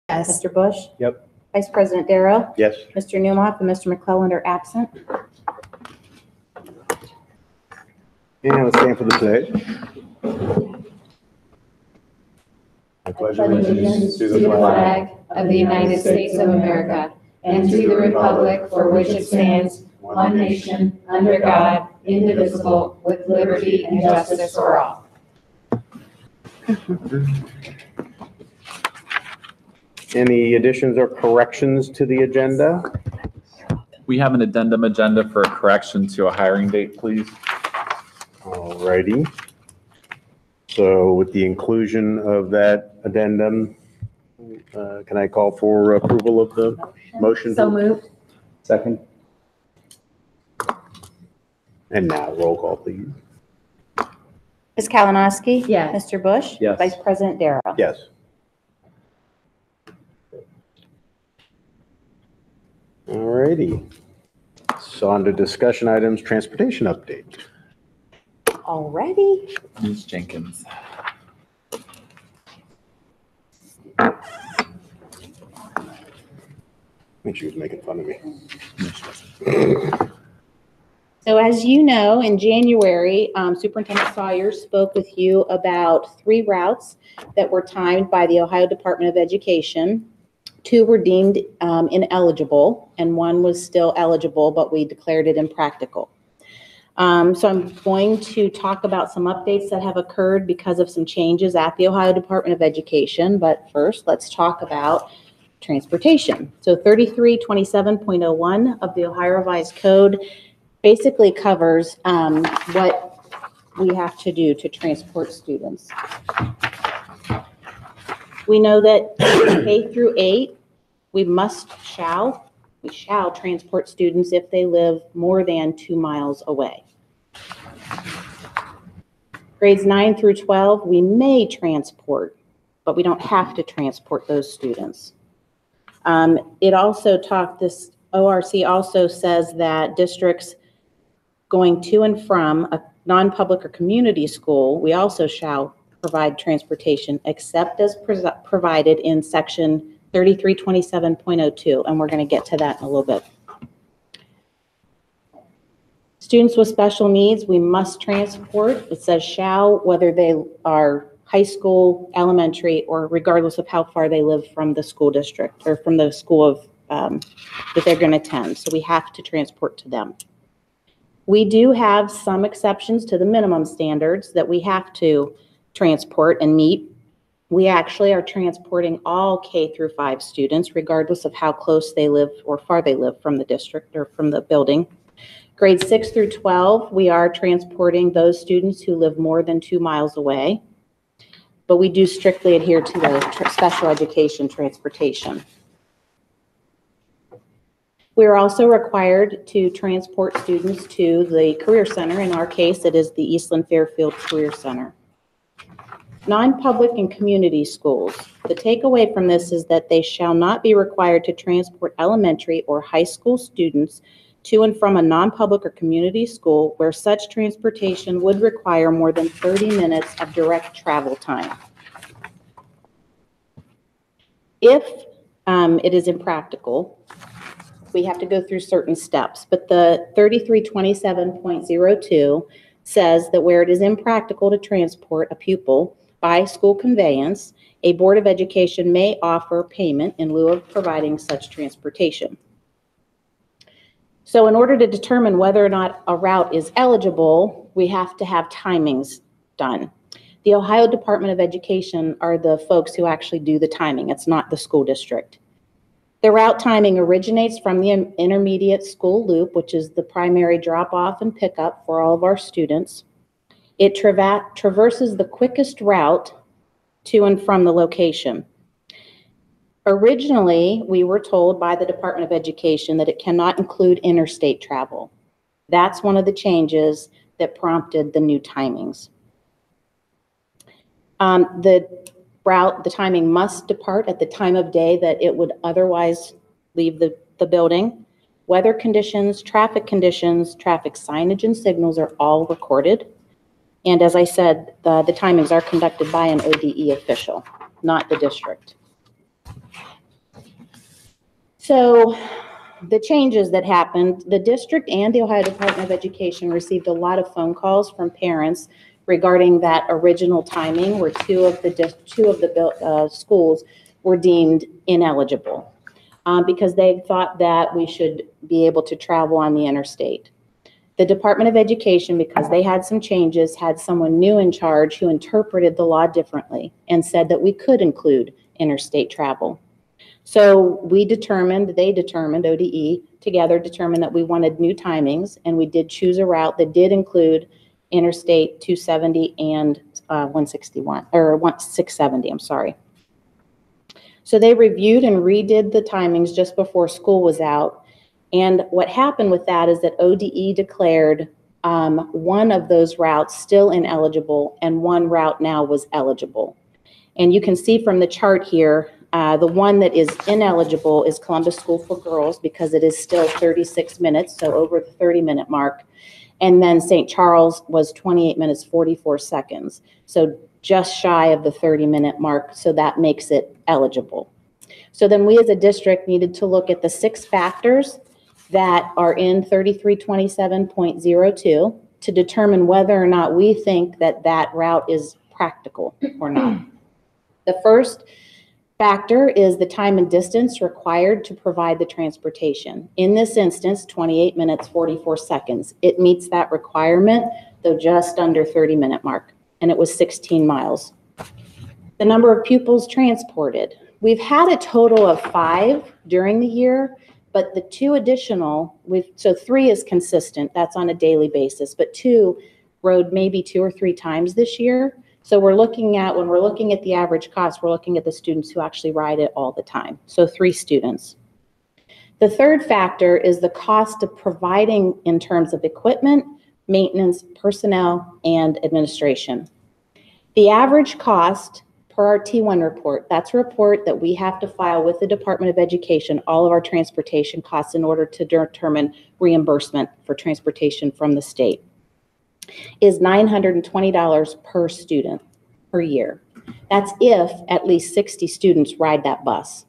Yes. Mr. Bush? Yep. Vice President Darrow? Yes. Mr. Newmoff and Mr. McClelland are absent. And let's stand for the pledge. I pledge allegiance to the flag of the United States of America and to the republic for which it stands, one nation, under God, indivisible, with liberty and justice for all. Any additions or corrections to the agenda? We have an addendum agenda for a correction to a hiring date, please. Alrighty. So with the inclusion of that addendum, can I call for approval of the motion? So moved. Second. And now roll call, please. Ms. Kalinowski? Yes. Mr. Bush? Yes. Vice President Darrow? Yes. Alrighty. So on to discussion items, transportation update. Already? Ms. Jenkins. I think she was making fun of me. So as you know, in January, Superintendent Sawyer spoke with you about 3 routes that were timed by the Ohio Department of Education. 2 were deemed ineligible, and 1 was still eligible, but we declared it impractical. So I'm going to talk about some updates that have occurred because of some changes at the Ohio Department of Education. But first, let's talk about transportation. So 3327.01 of the Ohio Revised Code basically covers what we have to do to transport students. We know that K through 8, we shall transport students if they live more than 2 miles away. Grades 9 through 12, we may transport, but we don't have to transport those students. This ORC also says that districts going to and from a non-public or community school, we also shall provide transportation except as provided in section 3327.02, and we're going to get to that in a little bit. Students with special needs, we must transport. It says shall, whether they are high school, elementary, or regardless of how far they live from the school district or from the school of that they're going to attend. So we have to transport to them. We do have some exceptions to the minimum standards that we have to transport and meet. We actually are transporting all K through 5 students, regardless of how close they live or far they live from the district or from the building. Grades 6 through 12, we are transporting those students who live more than 2 miles away, but we do strictly adhere to the special education transportation. We are also required to transport students to the Career Center. In our case, it is the Eastland Fairfield Career Center. Non-public and community schools. The takeaway from this is that they shall not be required to transport elementary or high school students to and from a non-public or community school where such transportation would require more than 30 minutes of direct travel time. If it is impractical, we have to go through certain steps, but the 3327.02 says that where it is impractical to transport a pupil by school conveyance, a Board of Education may offer payment in lieu of providing such transportation. So in order to determine whether or not a route is eligible, we have to have timings done. The Ohio Department of Education are the folks who actually do the timing. It's not the school district. The route timing originates from the intermediate school loop, which is the primary drop-off and pickup for all of our students. It traverses the quickest route to and from the location. Originally, we were told by the Department of Education that it cannot include interstate travel. That's one of the changes that prompted the new timings. The timing must depart at the time of day that it would otherwise leave the building. Weather conditions, traffic signage and signals are all recorded. And as I said, the timings are conducted by an ODE official, not the district. So the changes that happened, the district and the Ohio Department of Education received a lot of phone calls from parents regarding that original timing where two of the schools were deemed ineligible because they thought that we should be able to travel on the interstate. The Department of Education, because they had some changes, had someone new in charge who interpreted the law differently and said that we could include interstate travel. So they determined, ODE together determined that we wanted new timings, and we did choose a route that did include Interstate 270 and 670, I'm sorry. So they reviewed and redid the timings just before school was out. And what happened with that is that ODE declared one of those routes still ineligible and one route now was eligible. And you can see from the chart here, the one that is ineligible is Columbus School for Girls because it is still 36 minutes, so over the 30-minute mark. And then St. Charles was 28 minutes, 44 seconds. So just shy of the 30-minute mark, so that makes it eligible. So then we as a district needed to look at the 6 factors that are in 3327.02 to determine whether or not we think that that route is practical or not. The first factor is the time and distance required to provide the transportation. In this instance, 28 minutes, 44 seconds. It meets that requirement, though just under 30-minute mark, and it was 16 miles. The number of pupils transported. We've had a total of 5 during the year, but the 2 additional, so 3 is consistent, that's on a daily basis, but 2 rode maybe 2 or 3 times this year. So when we're looking at the average cost, we're looking at the students who actually ride it all the time. So 3 students. The third factor is the cost of providing in terms of equipment, maintenance, personnel, and administration. The average cost per our T1 report, that's a report that we have to file with the Department of Education, all of our transportation costs in order to determine reimbursement for transportation from the state, is $920 per student per year. That's if at least 60 students ride that bus.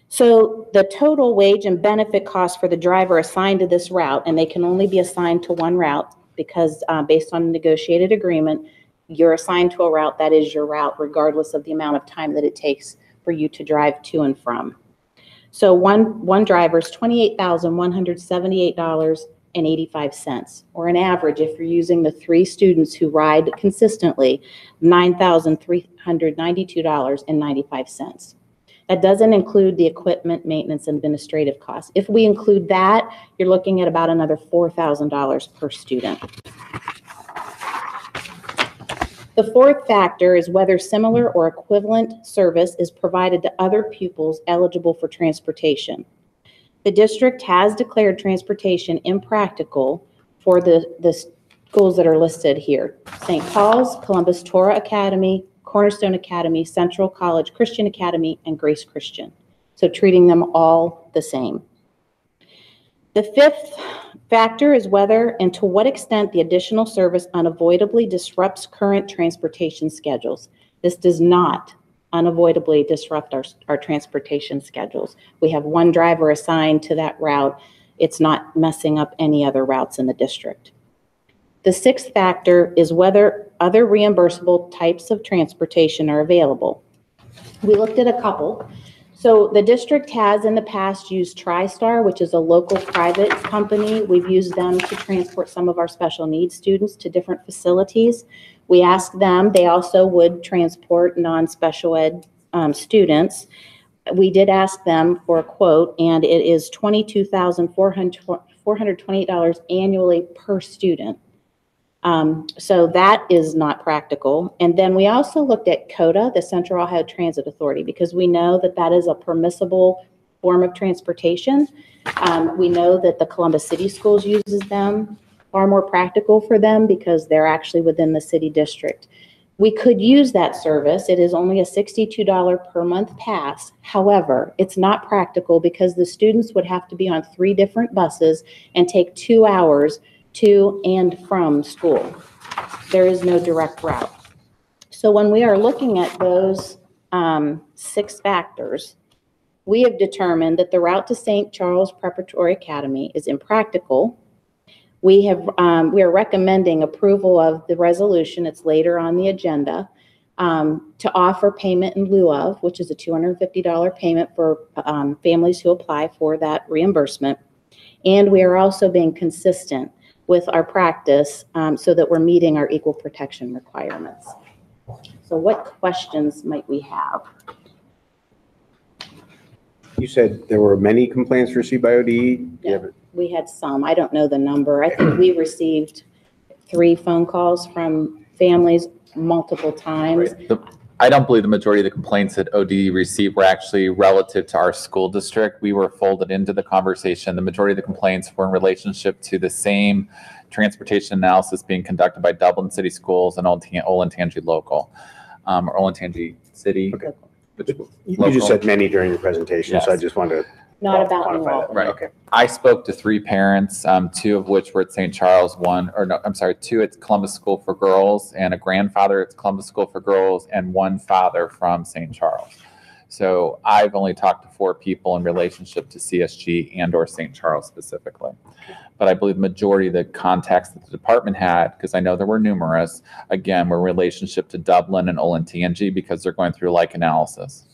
So the total wage and benefit cost for the driver assigned to this route, and they can only be assigned to one route because based on a negotiated agreement, you're assigned to a route, that is your route, regardless of the amount of time that it takes for you to drive to and from. So one driver is $28,178.85, or an average, if you're using the 3 students who ride consistently, $9,392.95. That doesn't include the equipment, maintenance, and administrative costs. If we include that, you're looking at about another $4,000 per student. The fourth factor is whether similar or equivalent service is provided to other pupils eligible for transportation. The district has declared transportation impractical for the schools that are listed here: St. Paul's, Columbus Torah Academy, Cornerstone Academy, Central College Christian Academy, and Grace Christian. So treating them all the same. The fifth factor is whether and to what extent the additional service unavoidably disrupts current transportation schedules. This does not unavoidably disrupt our transportation schedules. We have one driver assigned to that route. It's not messing up any other routes in the district. The sixth factor is whether other reimbursable types of transportation are available. We looked at a couple. So the district has in the past used TriStar, which is a local private company. We've used them to transport some of our special needs students to different facilities. We asked them, they also would transport non-special ed students. We did ask them for a quote, and it is $22,428 annually per student. So that is not practical. And then we also looked at COTA, the Central Ohio Transit Authority, because we know that that is a permissible form of transportation. We know that the Columbus City Schools uses them, far more practical for them because they're actually within the city district. We could use that service. It is only a $62 per month pass. However, it's not practical because the students would have to be on 3 different buses and take 2 hours to and from school. There is no direct route. So when we are looking at those 6 factors, We have determined that the route to St. Charles Preparatory Academy is impractical. We are recommending approval of the resolution, it's later on the agenda, to offer payment in lieu of, which is a $250 payment for families who apply for that reimbursement. And we are also being consistent with our practice so that we're meeting our equal protection requirements. So what questions might we have? You said there were many complaints received by ODE? Yeah, we had some. I don't know the number. I think we received 3 phone calls from families multiple times. I don't believe the majority of the complaints that ODE received were actually relative to our school district. We were folded into the conversation. The majority of the complaints were in relationship to the same transportation analysis being conducted by Dublin City Schools and Olentangy Local, or Olentangy City. Okay. You just said many during your presentation, Yes. so I just wanted to Not about quantify New that. Albany. Right. Okay. I spoke to 3 parents, 2 of which were at St. Charles, 2 at Columbus School for Girls, and a grandfather at Columbus School for Girls, and 1 father from St. Charles. So I've only talked to 4 people in relationship to CSG and or St. Charles specifically. But I believe the majority of the contacts that the department had, because I know there were numerous, again, were in relationship to Dublin and Olentangy because they're going through like analysis.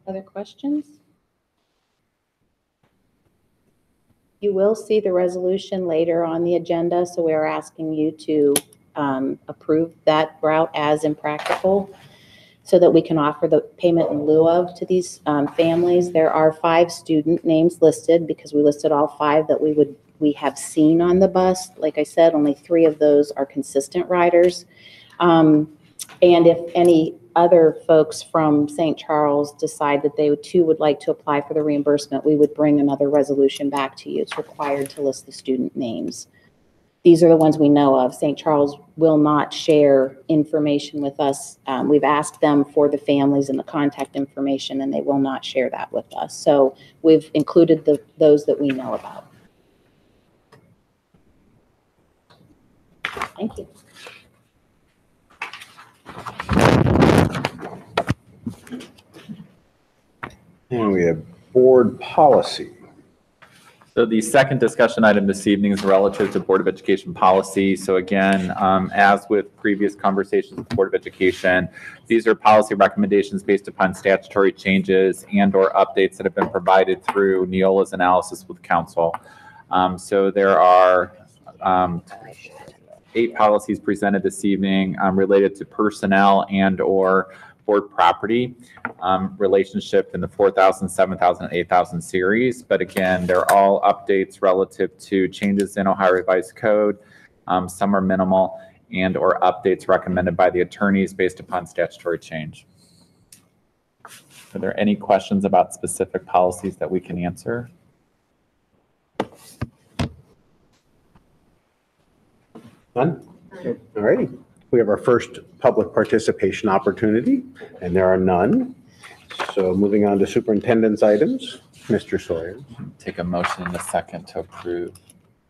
Other questions? You will see the resolution later on the agenda, so we are asking you to approve that route as impractical so that we can offer the payment in lieu of to these families. There are 5 student names listed because we listed all 5 that we have seen on the bus. Like I said, only 3 of those are consistent riders. And if any other folks from St. Charles decide that they too would like to apply for the reimbursement, we would bring another resolution back to you. It's required to list the student names. These are the ones we know of. St. Charles will not share information with us. We've asked them for the families and the contact information, and they will not share that with us. So we've included those that we know about. Thank you. And we have board policy. So the second discussion item this evening is relative to Board of Education policy. So again, as with previous conversations with the Board of Education, these are policy recommendations based upon statutory changes and or updates that have been provided through Neola's analysis with council. So there are 8 policies presented this evening related to personnel and or board property relationship in the 4,000, 7,000, and 8,000 series. But again, they're all updates relative to changes in Ohio Revised Code. Some are minimal and or updates recommended by the attorneys based upon statutory change. Are there any questions about specific policies that we can answer? None? All righty. We have our first public participation opportunity, and there are none. So moving on to superintendent's items, Mr. Sawyer. Take a motion in a second to approve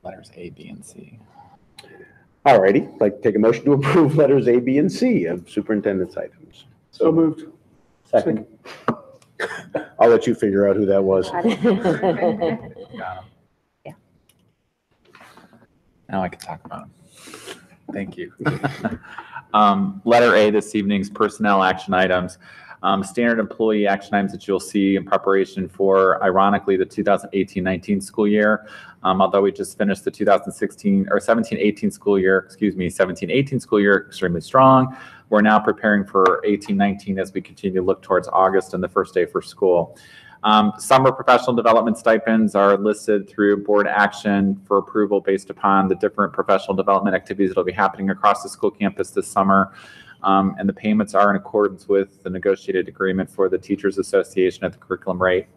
letters A, B, and C. All righty. I'd like to take a motion to approve letters A, B, and C of superintendent's items. So moved. Second. I'll let you figure out who that was. Got 'em. Yeah. Now I can talk about them. Thank you. Letter A this evening's personnel action items. Standard employee action items that you'll see in preparation for, ironically, the 2018-19 school year. Although we just finished the 2016 or 17-18 school year, 17-18 school year extremely strong. We're now preparing for 18-19 as we continue to look towards August and the first day for school. Summer professional development stipends are listed through board action for approval based upon the different professional development activities that will be happening across the school campus this summer. And the payments are in accordance with the negotiated agreement for the Teachers Association at the curriculum rate.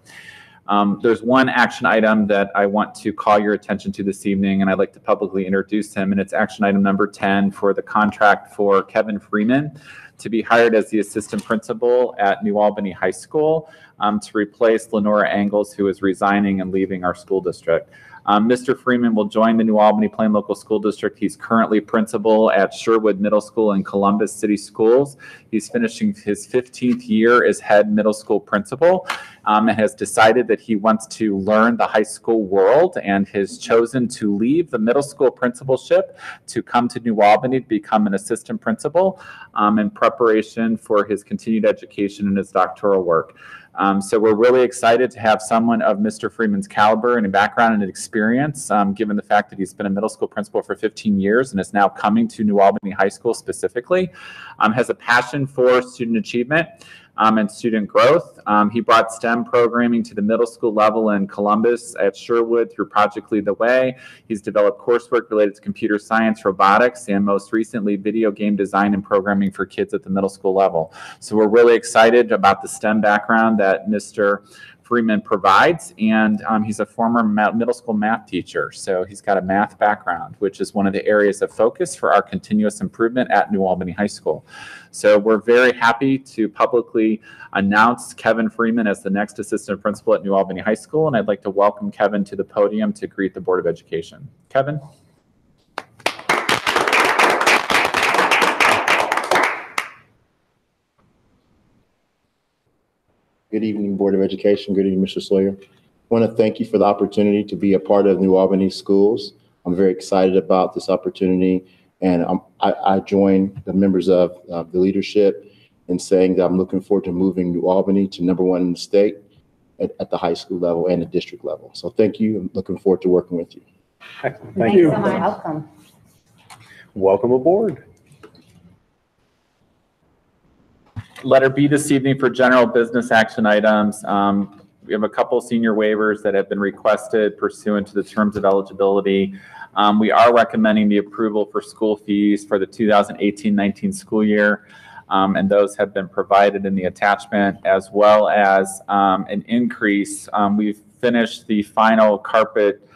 There's one action item that I want to call your attention to this evening, and I'd like to publicly introduce him, and it's action item number 10 for the contract for Kevin Freeman to be hired as the assistant principal at New Albany High School to replace Lenora Angles, who is resigning and leaving our school district. Mr. Freeman will join the New Albany Plain Local School District. He's currently principal at Sherwood Middle School in Columbus City Schools. He's finishing his 15th year as head middle school principal, and has decided that he wants to learn the high school world and has chosen to leave the middle school principalship to come to New Albany to become an assistant principal in preparation for his continued education and his doctoral work. So we're really excited to have someone of Mr. Freeman's caliber and background and experience, given the fact that he's been a middle school principal for 15 years and is now coming to New Albany High School specifically, has a passion for student achievement and student growth. He brought STEM programming to the middle school level in Columbus at Sherwood through Project Lead the Way. He's developed coursework related to computer science, robotics, and most recently video game design and programming for kids at the middle school level. So we're really excited about the STEM background that Mr. Freeman provides, and he's a former middle school math teacher, so he's got a math background, which is one of the areas of focus for our continuous improvement at New Albany High School. So we're very happy to publicly announce Kevin Freeman as the next assistant principal at New Albany High School, and I'd like to welcome Kevin to the podium to greet the Board of Education. Kevin? Good evening, Board of Education. Good evening, Mr. Sawyer. I want to thank you for the opportunity to be a part of New Albany Schools. I'm very excited about this opportunity, and I join the members of the leadership in saying that I'm looking forward to moving New Albany to #1 in the state at the high school level and the district level. So thank you. I'm looking forward to working with you. Thank you. so much. Welcome. Welcome aboard. Letter B this evening for general business action items. We have a couple senior waivers that have been requested pursuant to the terms of eligibility. We are recommending the approval for school fees for the 2018-19 school year, and those have been provided in the attachment, as well as an increase. We've finished the final carpet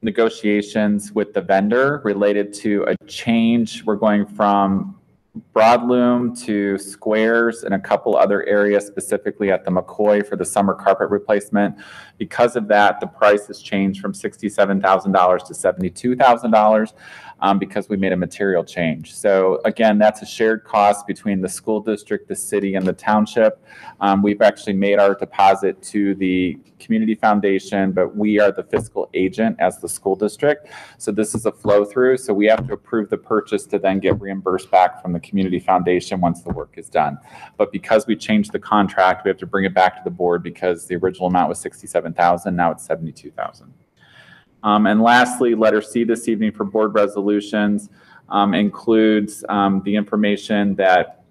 negotiations with the vendor related to a change. We're going from broadloom to squares and a couple other areas, specifically at the McCoy for the summer carpet replacement. Because of that, the price has changed from $67,000 to $72,000 because we made a material change. So again, that's a shared cost between the school district, the city, and the township. We've actually made our deposit to the community foundation, but we are the fiscal agent as the school district. So this is a flow through. So we have to approve the purchase to then get reimbursed back from the community foundation once the work is done. But because we changed the contract, we have to bring it back to the board because the original amount was $67,000, now it's $72,000. And lastly, letter C this evening for board resolutions includes the information that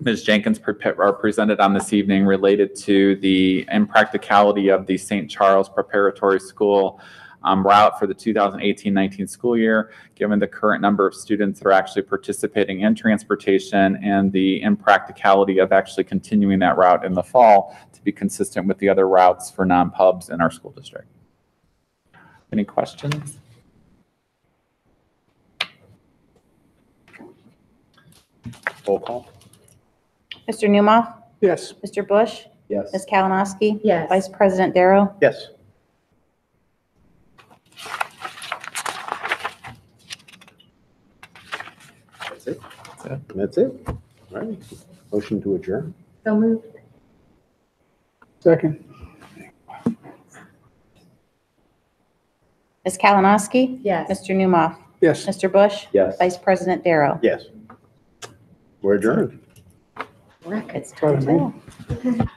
Ms. Jenkins presented on this evening related to the impracticality of the St. Charles Preparatory School route for the 2018-19 school year, given the current number of students that are actually participating in transportation and the impracticality of actually continuing that route in the fall to be consistent with the other routes for non-pubs in our school district. Any questions? Roll call. Mr. Newmoff? Yes. Mr. Bush? Yes. Ms. Kalinowski? Yes. Vice President Darrow? Yes. That's it. That's it. All right. Motion to adjourn. So moved. Second. Ms. Kalinowski? Yes. Mr. Newmoff? Yes. Mr. Bush? Yes. Vice President Darrow? Yes. We're adjourned. It's Pardon me? 12.